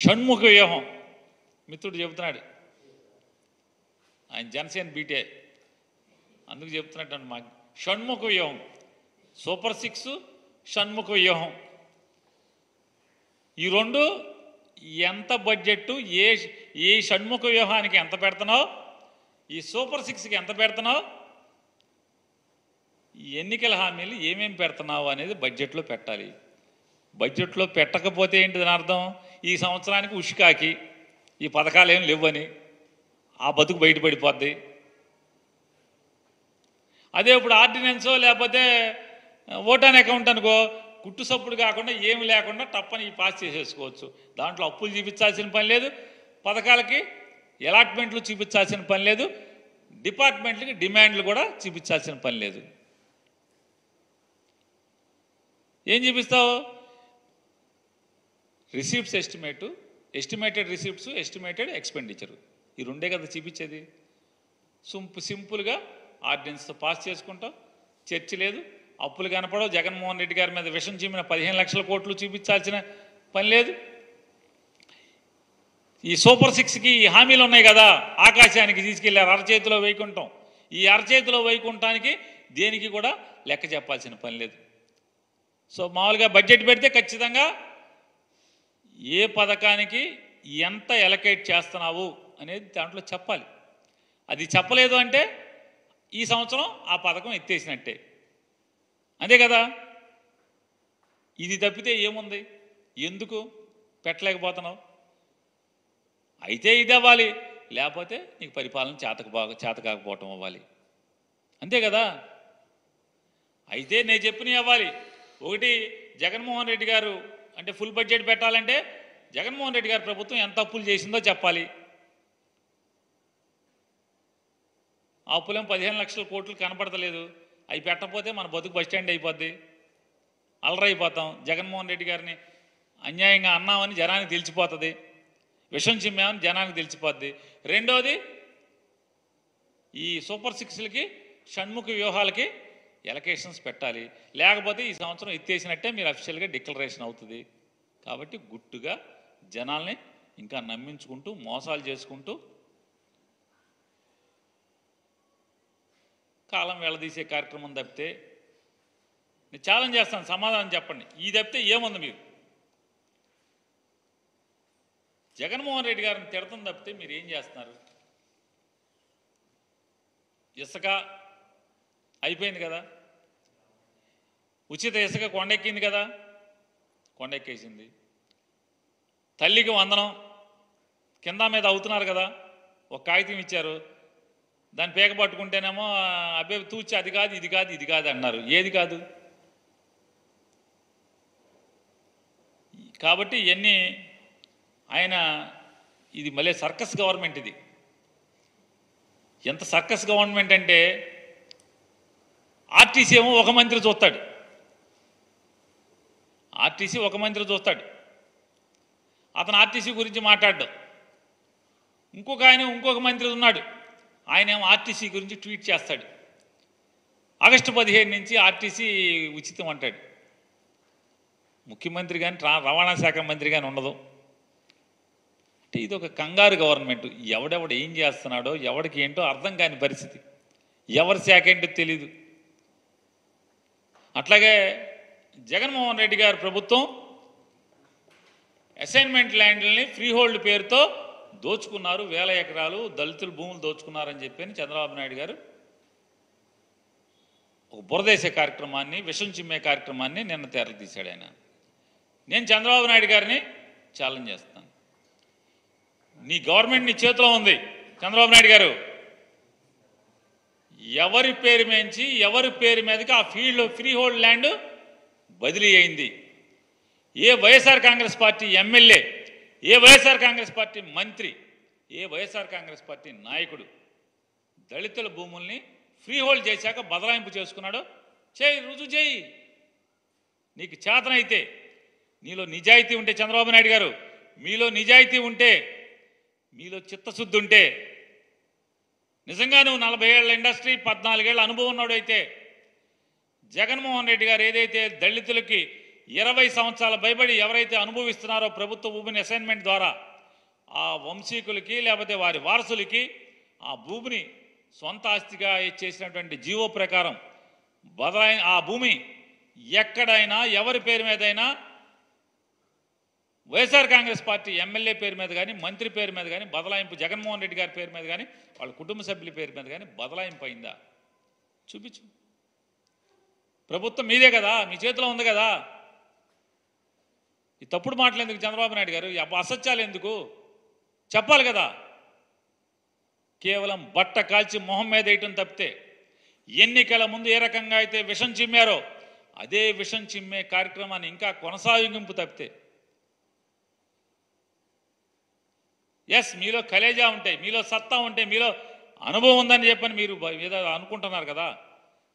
షణ్ముఖ వ్యూహం మిత్రుడు చెబుతున్నాడు, ఆయన జనసేన బీటే అందుకు చెప్తున్నట్టు మాకు షణ్ముఖ వ్యూహం, సూపర్ 6 షణ్ముఖ వ్యూహం, ఈ రెండు ఎంత బడ్జెట్, ఏ షణ్ముఖ వ్యూహానికి ఎంత పెడుతున్నావు, ఈ సూపర్ 6కి ఎంత పెడుతున్నావు, ఈ ఎన్నికల హామీలు ఏమేమి పెడుతున్నావు అనేది బడ్జెట్లో పెట్టాలి. బడ్జెట్లో పెట్టకపోతే ఏంటి దాని అర్థం, ఈ సంవత్సరానికి ఉష్కాకి ఈ పథకాలు ఏం లేవని ఆ బతుకు బయటపడిపోద్ది. అదే ఇప్పుడు ఆర్డినెన్సో లేకపోతే ఓటాన్ అకౌంట్ అనుకో, కుట్టు సప్పుడు కాకుండా ఏమి లేకుండా తప్పని ఈ పాస్ చేసేసుకోవచ్చు. దాంట్లో అప్పులు చూపించాల్సిన పని లేదు, పథకాలకి అలాట్మెంట్లు చూపించాల్సిన పని లేదు, డిపార్ట్మెంట్లకి డిమాండ్లు కూడా చూపించాల్సిన పని లేదు. ఏం చూపిస్తావు, receipts estimated receipts, estimated expenditure, ఈ రెండే కదా చూపించేది. సింపుల్గా ఆర్డినెన్స్తో పాస్ చేసుకుంటాం, చర్చ లేదు, అప్పులు కనపడవు. జగన్మోహన్ రెడ్డి గారి మీద విషం చిమ్మిన 15 లక్షల కోట్లు చూపించాల్సిన పని లేదు. ఈ సూపర్ 6కి ఈ హామీలు ఉన్నాయి కదా, ఆకాశానికి తీసుకెళ్లారు అరచేతిలో వైకుంఠం, ఈ అరచేతిలో వైకుంఠానికి దేనికి కూడా లెక్క చెప్పాల్సిన పని లేదు. సో మామూలుగా బడ్జెట్ పెడితే ఖచ్చితంగా ఏ పథకానికి ఎంత ఎలకేట్ చేస్తున్నావు అనేది దాంట్లో చెప్పాలి. అది చెప్పలేదు అంటే ఈ సంవత్సరం ఆ పథకం ఎత్తేసినట్టే, అంతే కదా. ఇది తప్పితే ఏముంది, ఎందుకు పెట్టలేకపోతున్నావు? అయితే ఇది అవ్వాలి, లేకపోతే నీకు పరిపాలన చేత కాకపోవటం అవ్వాలి, అంతే కదా. అయితే నేను చెప్పినవి అవ్వాలి. ఒకటి, జగన్మోహన్ రెడ్డి గారు అంటే ఫుల్ బడ్జెట్ పెట్టాలంటే జగన్మోహన్ రెడ్డి గారి ప్రభుత్వం ఎంత అప్పులు చేసిందో చెప్పాలి. ఆ అప్పులేం 15 లక్షల కోట్లు కనపడతలేదు, అవి పెట్టకపోతే మన బతుకు బస్టాండ్ అయిపోద్ది, అలరైపోతాం. జగన్మోహన్ రెడ్డి గారిని అన్యాయంగా అన్నామని జనానికి తెలిసిపోతుంది, విషం చిమ్మామని జనానికి తెలిసిపోద్ది. రెండోది, ఈ సూపర్ 6లకి షణ్ముఖ వ్యూహాలకి ఎలకేషన్స్ పెట్టాలి, లేకపోతే ఈ సంవత్సరం ఎత్తేసినట్టే మీరు అఫీషియల్గా డిక్లరేషన్ అవుతుంది. కాబట్టి గుట్టుగా జనాల్ని ఇంకా నమ్మించుకుంటూ మోసాలు చేసుకుంటూ కాలం వెళ్ళదీసే కార్యక్రమం తప్పితే, నేను ఛాలెంజ్ చేస్తాను, సమాధానం చెప్పండి. ఈ తప్పితే ఏముంది మీరు? జగన్మోహన్ రెడ్డి గారిని తిడతం తప్పితే మీరు ఏం చేస్తున్నారు? ఇసుక అయిపోయింది కదా, ఉచిత ఇసుక కొండెక్కింది కదా, కొండెక్కేసింది. తల్లికి వందనం కింద మీద అవుతున్నారు కదా, ఒక కాగితం ఇచ్చారు, దాన్ని పేక పట్టుకుంటేనేమో అబ్బాయి తూచి అది కాదు ఇది కాదు ఇది కాదు అన్నారు. ఏది కాదు? కాబట్టి ఇవన్నీ ఆయన, ఇది మళ్ళీ సర్కస్ గవర్నమెంట్. ఇది ఎంత సర్కస్ గవర్నమెంట్ అంటే, ఆర్టీసీ ఏమో ఒక మంత్రి చూస్తాడు, ఆర్టీసీ ఒక మంత్రి చూస్తాడు, అతను ఆర్టీసీ గురించి మాట్లాడ్డాడు. ఇంకొక మంత్రి ఉన్నాడు, ఆయన ఏమో ఆర్టీసీ గురించి ట్వీట్ చేస్తాడు. ఆగస్టు 15 నుంచి ఆర్టీసీ ఉచితం అంటాడు. ముఖ్యమంత్రి కానీ రవాణా శాఖ మంత్రి కానీ ఉండదు. అంటే ఇది ఒక కంగారు గవర్నమెంట్. ఎవడెవడు ఏం చేస్తున్నాడో ఎవడికి ఏంటో అర్థం కాని పరిస్థితి, ఎవరి శాఖ ఏంటో తెలీదు. అట్లాగే జగన్మోహన్ రెడ్డి గారి ప్రభుత్వం అసైన్మెంట్ ల్యాండ్లని ఫ్రీ హోల్డ్ పేరుతో దోచుకున్నారు, 1000 ఎకరాలు దళితుల భూములు దోచుకున్నారని చెప్పి చంద్రబాబు నాయుడు గారు ఒక బురదేశే కార్యక్రమాన్ని, విషం చిమ్మే కార్యక్రమాన్ని నిన్న తెరతీశాడు ఆయన. నేను చంద్రబాబు నాయుడు గారిని ఛాలెంజ్ చేస్తాను, నీ గవర్నమెంట్ నీ చేతిలో ఉంది చంద్రబాబు నాయుడు గారు. ఎవరి పేరు మించి ఎవరి పేరు మీదకి ఆ ఫ్రీ హోల్డ్ ల్యాండ్ బదిలీ అయింది? ఏ వైఎస్ఆర్ కాంగ్రెస్ పార్టీ ఎమ్మెల్యే, ఏ వైఎస్ఆర్ కాంగ్రెస్ పార్టీ మంత్రి, ఏ వైఎస్ఆర్ కాంగ్రెస్ పార్టీ నాయకుడు దళితుల భూముల్ని ఫ్రీ హోల్డ్ చేశాక బదలాయింపు చేసుకున్నాడో చేయి, రుజువు చేయి. నీకు చేతనైతే, నీలో నిజాయితీ ఉంటే, చంద్రబాబు నాయుడు గారు మీలో నిజాయితీ ఉంటే, మీలో చిత్తశుద్ధి ఉంటే, నిజంగా నువ్వు 40 ఏళ్ల ఇండస్ట్రీ 14 ఏళ్ల అనుభవం ఉన్నాడైతే, జగన్మోహన్ రెడ్డి గారు ఏదైతే దళితులకి 20 సంవత్సరాల భయపడి ఎవరైతే అనుభవిస్తున్నారో ప్రభుత్వ భూమిని అసైన్మెంట్ ద్వారా ఆ వంశీకులకి లేకపోతే వారి వారసులకి ఆ భూమిని సొంత ఆస్తిగా చేసినటువంటి జీవో ప్రకారం బదలాయి ఆ భూమి ఎక్కడైనా ఎవరి పేరు మీదైనా వైఎస్ఆర్ కాంగ్రెస్ పార్టీ ఎమ్మెల్యే పేరు మీద కానీ మంత్రి పేరు మీద కానీ బదలాయింపు జగన్మోహన్ రెడ్డి గారి పేరు మీద కానీ వాళ్ళ కుటుంబ సభ్యుల పేరు మీద కానీ బదలాయింపు అయిందా చూపించు. ప్రభుత్వం మీదే కదా, మీ చేతిలో ఉంది కదా. ఈ తప్పుడు మాటలు ఎందుకు చంద్రబాబు నాయుడు గారు? అసత్యాలు ఎందుకు చెప్పాలి కదా. కేవలం బట్ట కాల్చి మొహం మీద వేయటం తప్పితే ఎన్నికల ముందు ఏ రకంగా అయితే విషం చిమ్మారో అదే విషం చిమ్మే కార్యక్రమాన్ని ఇంకా కొనసాగింపు తప్పితే. ఎస్, మీలో కలేజా ఉంటాయి, మీలో సత్తా ఉంటాయి, మీలో అనుభవం ఉందని చెప్పని మీరు ఏదో అనుకుంటున్నారు కదా.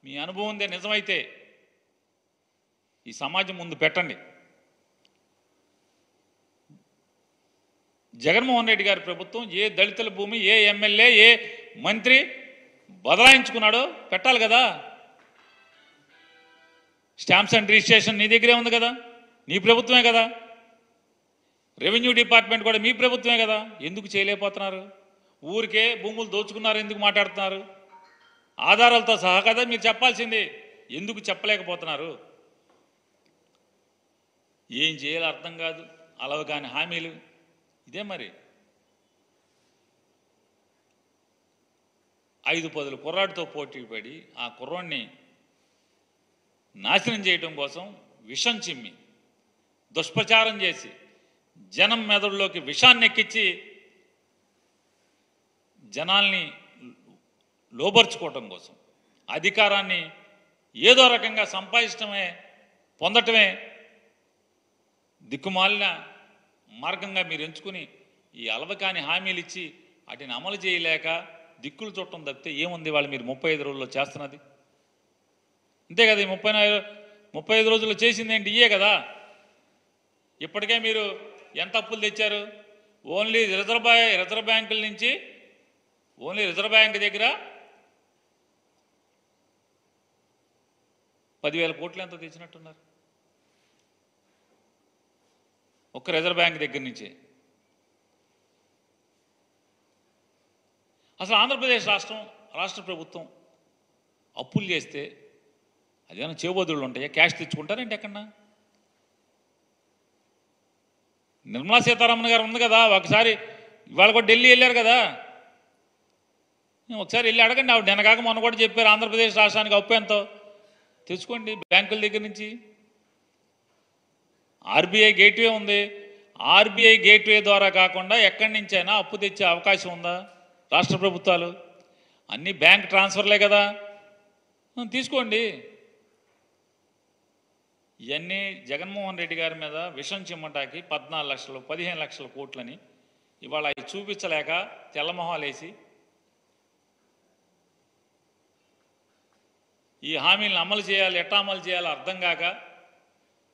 మీ అనుభవం ఉందే నిజమైతే ఈ సమాజం ముందు పెట్టండి. జగన్మోహన్ రెడ్డి గారి ప్రభుత్వం ఏ దళితుల భూమి, ఏ ఎమ్మెల్యే, ఏ మంత్రి బదలాయించుకున్నాడో పెట్టాలి కదా. స్టాంప్స్ అండ్ రిజిస్ట్రేషన్ నీ దగ్గరే ఉంది కదా, నీ ప్రభుత్వమే కదా. రెవెన్యూ డిపార్ట్మెంట్ కూడా మీ ప్రభుత్వమే కదా. ఎందుకు చేయలేకపోతున్నారు? ఊరికే భూములు దోచుకున్నారు ఎందుకు మాట్లాడుతున్నారు? ఆధారాలతో సహా కదా మీరు చెప్పాల్సింది. ఎందుకు చెప్పలేకపోతున్నారు? ఏం చేయాలో అర్థం కాదు. అలవ కాని హామీలు ఇదే మరి. 5-10 కుర్రాడితో పోటీ పడి ఆ కుర్రాడిని నాశనం చేయడం కోసం విషం చిమ్మి దుష్ప్రచారం చేసి జనం మెదడులోకి విషాన్ని ఎక్కించి జనాల్ని లోబర్చుకోవటం కోసం అధికారాన్ని ఏదో రకంగా సంపాదించడమే, పొందటమే దిక్కుమాలిన మార్గంగా మీరు ఎంచుకుని ఈ అలవకాని హామీలు ఇచ్చి వాటిని అమలు చేయలేక దిక్కులు చుట్టం తప్పితే ఏముంది వాళ్ళు మీరు 35 రోజుల్లో చేస్తున్నది? అంతే కదా. ఈ 35 రోజుల్లో చేసింది ఏంటి? ఇయే కదా. ఇప్పటికే మీరు ఎంత అప్పులు తెచ్చారు? ఓన్లీ రిజర్వ్ బ్యాంకుల నుంచి ఓన్లీ రిజర్వ్ బ్యాంక్ దగ్గర 10,000 కోట్లు ఎంత తెచ్చినట్టున్నారు ఒక్క రిజర్వ్ బ్యాంక్ దగ్గర నుంచి. అసలు ఆంధ్రప్రదేశ్ రాష్ట్ర ప్రభుత్వం అప్పులు చేస్తే అదేమైనా చేబోదుళ్ళు ఉంటాయా? క్యాష్ తెచ్చుకుంటారంటే ఎక్కడన్నా? నిర్మలా సీతారామన్ గారు ఉంది కదా, ఒకసారి ఇవాళ కూడా ఢిల్లీ వెళ్ళారు కదా, ఒకసారి వెళ్ళి అడగండి. ఆవిడ నిన్నగాక మొన్న కూడా చెప్పారు ఆంధ్రప్రదేశ్ రాష్ట్రానికి అప్పు ఎంతో తెచ్చుకోండి బ్యాంకుల దగ్గర నుంచి. ఆర్బీఐ గేట్వే ఉంది. ఆర్బీఐ గేట్వే ద్వారా కాకుండా ఎక్కడి నుంచైనా అప్పు తెచ్చే అవకాశం ఉందా రాష్ట్ర ప్రభుత్వాలు? అన్నీ బ్యాంక్ ట్రాన్స్ఫర్లే కదా, తీసుకోండి. ఇవన్నీ జగన్మోహన్ రెడ్డి గారి మీద విషం చిమ్మటాకి 14 లక్షలు 15 లక్షల కోట్లని ఇవాళ అవి చూపించలేక తెల్లమొహాలేసి ఈ హామీలను అమలు చేయాలి, ఎట్టా అమలు చేయాలో అర్థం కాక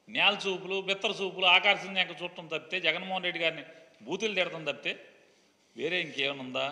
నేల చూపులు, బిత్తర చూపులు, ఆకాశం చూడటం తప్పితే, జగన్మోహన్ రెడ్డి గారిని బూతులు తిడటం తప్పితే వేరే ఇంకేమైనా ఉందా?